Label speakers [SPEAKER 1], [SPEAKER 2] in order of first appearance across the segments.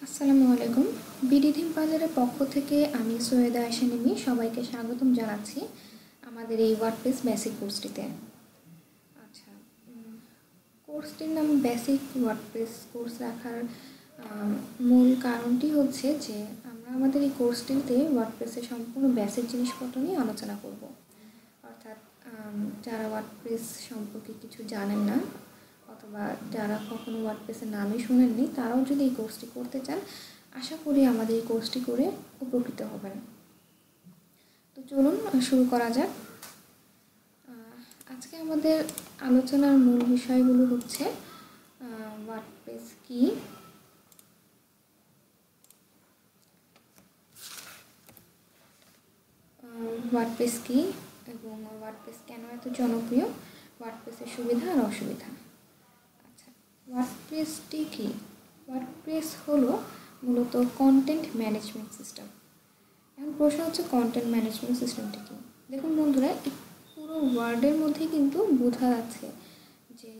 [SPEAKER 1] আসসালামু আলাইকুম। BD theme বাজারের পক্ষ থেকে আমি সৈয়দা আয়েশা নিমি সবাইকে স্বাগতম জানাচ্ছি আমাদের এই ওয়ার্ডপ্রেস বেসিক কোর্সটিতে। আচ্ছা, কোর্সটির নাম বেসিক ওয়ার্ডপ্রেস কোর্স রাখার মূল কারণটি হচ্ছে যে আমরা আমাদের এই কোর্সটিতে ওয়ার্ডপ্রেসের সম্পূর্ণ বেসিক জিনিসপত্র নিয়ে আলোচনা করব। অর্থাৎ যারা ওয়ার্ডপ্রেস সম্পর্কে কিছু জানেন না অথবা যারা কখনো ওয়ার্ডপ্রেসের নামই শুনেননি, তারাও যদি এই কোর্সটি করতে চান, আশা করি আমাদের এই কোর্সটি করে উপকৃত হবেন। তো চলুন শুরু করা যাক। আজকে আমাদের আলোচনার মূল বিষয়গুলো হচ্ছে ওয়ার্ডপ্রেস কি, ওয়ার্ডপ্রেস কি এবং ওয়ার্ডপ্রেস কেন এত জনপ্রিয়, ওয়ার্ডপ্রেসের সুবিধা আর অসুবিধা। আচ্ছা, ওয়ার্ডপ্রেসটি কি? ওয়ার্ডপ্রেস হলো মূলত কন্টেন্ট ম্যানেজমেন্ট সিস্টেম। এখন প্রশ্ন হচ্ছে কন্টেন্ট ম্যানেজমেন্ট সিস্টেমটা কি? দেখুন বন্ধুরা, পুরো ওয়ার্ডের মধ্যে কিন্তু বোঝা যাচ্ছে যে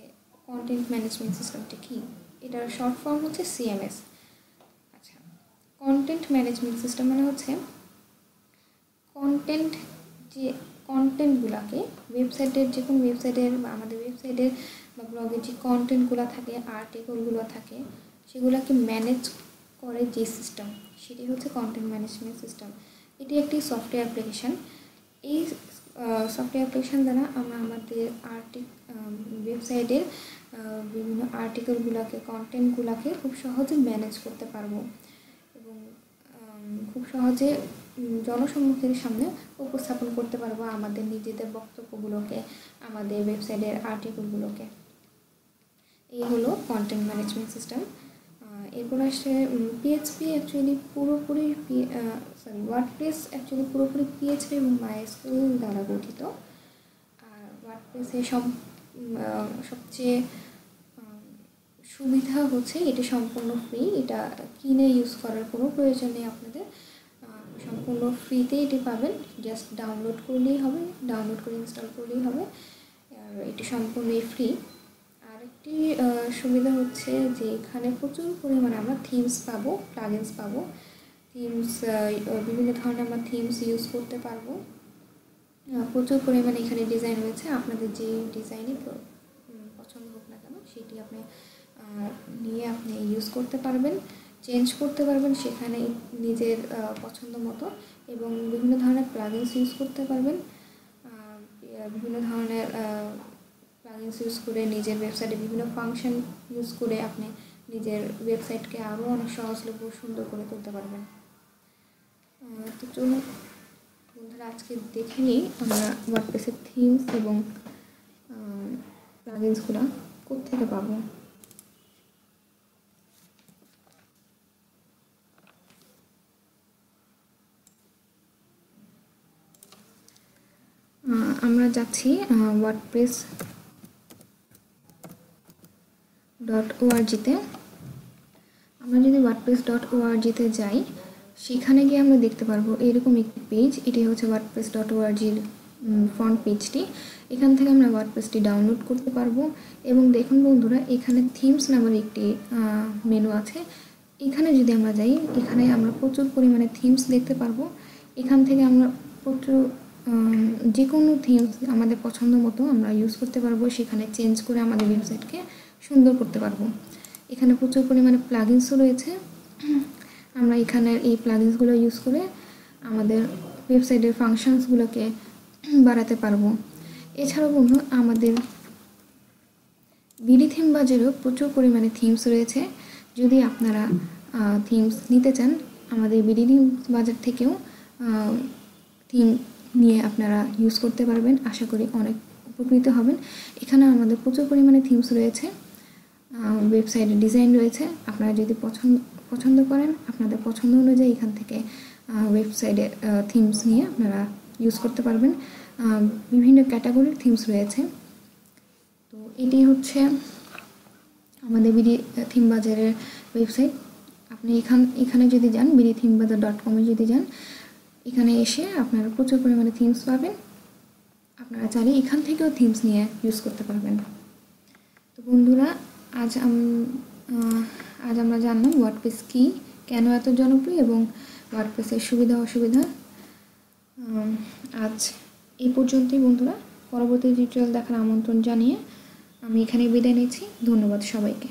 [SPEAKER 1] কন্টেন্ট ম্যানেজমেন্ট সিস্টেমটা কি। এটার শর্ট ফর্ম হচ্ছে সিএমএস। আচ্ছা, কন্টেন্ট ম্যানেজমেন্ট সিস্টেম মানে হচ্ছে কন্টেন্টগুলোকে ওয়েবসাইটের, যে কোনো ওয়েবসাইটের বা আমাদের ওয়েবসাইটের বা ব্লগের যে কন্টেন্টগুলো থাকে, আর্টিকেলগুলো থাকে, সেগুলোকে ম্যানেজ করে যে সিস্টেম, সেটি হচ্ছে কন্টেন্ট ম্যানেজমেন্ট সিস্টেম। এটি একটি সফটওয়্যার অ্যাপ্লিকেশান। এই সফটওয়্যার অ্যাপ্লিকেশান দ্বারা আমরা আমাদের ওয়েবসাইটের বিভিন্ন আর্টিকেলগুলোকে, কন্টেন্টগুলোকে খুব সহজে ম্যানেজ করতে পারবো এবং খুব সহজে জনসম্মুখের সামনে উপস্থাপন করতে পারবো আমাদের নিজেদের বক্তব্যগুলোকে, আমাদের ওয়েবসাইটের আর্টিকেলগুলোকে। এই হলো কন্টেন্ট ম্যানেজমেন্ট সিস্টেম। এরপর আসে পিএইচপি। অ্যাকচুয়ালি পুরোপুরি ওয়ার্ডপ্রেস অ্যাকচুয়ালি পুরোপুরি পিএইচপি এবং মাইএসকিউএল দ্বারা গঠিত। আর ওয়ার্ডপ্রেসের সবচেয়ে সুবিধা হচ্ছে এটি সম্পূর্ণ ফ্রি। এটা কিনে ইউজ করার কোনো প্রয়োজন নেই আপনাদের, সম্পূর্ণ ফ্রিতে এটি পাবেন। জাস্ট ডাউনলোড করলেই হবে, ডাউনলোড করে ইনস্টল করলেই হবে, আর এটি সম্পূর্ণই ফ্রি। আরেকটি সুবিধা হচ্ছে যে এখানে প্রচুর পরিমাণে আমরা থিমস পাবো, প্লাগইনস পাবো। থিমস, বিভিন্ন ধরনের আমরা থিমস ইউজ করতে পারবো। প্রচুর পরিমাণে এখানে ডিজাইন রয়েছে। আপনাদের যে ডিজাইনই পছন্দ হোক না কেন, সেটি আপনি নিয়ে আপনি ইউজ করতে পারবেন, চেঞ্জ করতে পারবেন সেখানে নিজের পছন্দ মতো, এবং বিভিন্ন ধরনের প্লাগইনস ইউজ করতে পারবেন। বিভিন্ন ধরনের প্লাগইনস ইউজ করে নিজের ওয়েবসাইটে বিভিন্ন ফাংশন ইউজ করে আপনি নিজের ওয়েবসাইটকে আরও অনেক সহজলভ্য সুন্দর করে তুলতে পারবেন। তো চলুন বন্ধুরা, আজকে দেখে নিই আমরা ওয়ার্ডপ্রেসের থিমস এবং প্লাগইনসগুলো কোত্থেকে পাবো। আমরা যাচ্ছি wordpress.org-তে। আমরা যদি wordpress.org-তে যাই, সেখানে গিয়ে আমরা দেখতে পারবো এরকম একটি পেজ। এটি হচ্ছে wordpress.org-র ফ্রন্ট পেজটি। এখান থেকে আমরা ওয়ার্ডপ্রেসটি ডাউনলোড করতে পারবো। এবং দেখুন বন্ধুরা, এখানে থিমস নামের একটি মেনু আছে। এখানে যদি আমরা যাই, এখানে আমরা প্রচুর পরিমাণে থিমস দেখতে পারবো। এখান থেকে আমরা যে কোনো থিমস আমাদের পছন্দ মতো আমরা ইউজ করতে পারবো, সেখানে চেঞ্জ করে আমাদের ওয়েবসাইটকে সুন্দর করতে পারবো। এখানে প্রচুর পরিমাণে প্লাগইনসও রয়েছে। আমরা এখানের এই প্লাগইনসগুলো ইউজ করে আমাদের ওয়েবসাইটের ফাংশনসগুলোকে বাড়াতে পারবো। এছাড়াও বন্ধু, আমাদের বিডি থিম বাজারেও প্রচুর পরিমাণে থিমস রয়েছে। যদি আপনারা থিমস নিতে চান, আমাদের বিডি থিম বাজার থেকেও থিম নিয়ে আপনারা ইউজ করতে পারবেন। আশা করি অনেক উপকৃত হবেন। এখানে আমাদের প্রচুর পরিমাণে থিমস রয়েছে, ওয়েবসাইটের ডিজাইন রয়েছে। আপনারা যদি পছন্দ করেন, আপনাদের পছন্দ অনুযায়ী এখান থেকে ওয়েবসাইটে থিমস নিয়ে আপনারা ইউজ করতে পারবেন। বিভিন্ন ক্যাটাগরির থিমস রয়েছে। তো এটি হচ্ছে আমাদের বিডি থিম বাজারের ওয়েবসাইট। আপনি এখানে যদি যান, bdthimbazaar.com-এ যদি যান, এখানে এসে আপনারা প্রচুর পরিমাণে থিমস পাবেন। আপনারা চাইলে এখান থেকেও থিমস নিয়ে ইউজ করতে পারবেন। তো বন্ধুরা, আজ আমরা জানলাম ওয়ার্ডপ্রেস কী কেন এত জনপ্রিয় এবং ওয়ার্ডপ্রেসের সুবিধা অসুবিধা। আজ এই পর্যন্তই বন্ধুরা। পরবর্তী টিউটোরিয়াল দেখার আমন্ত্রণ জানিয়ে আমি এখানে বিদায় নিচ্ছি। ধন্যবাদ সবাইকে।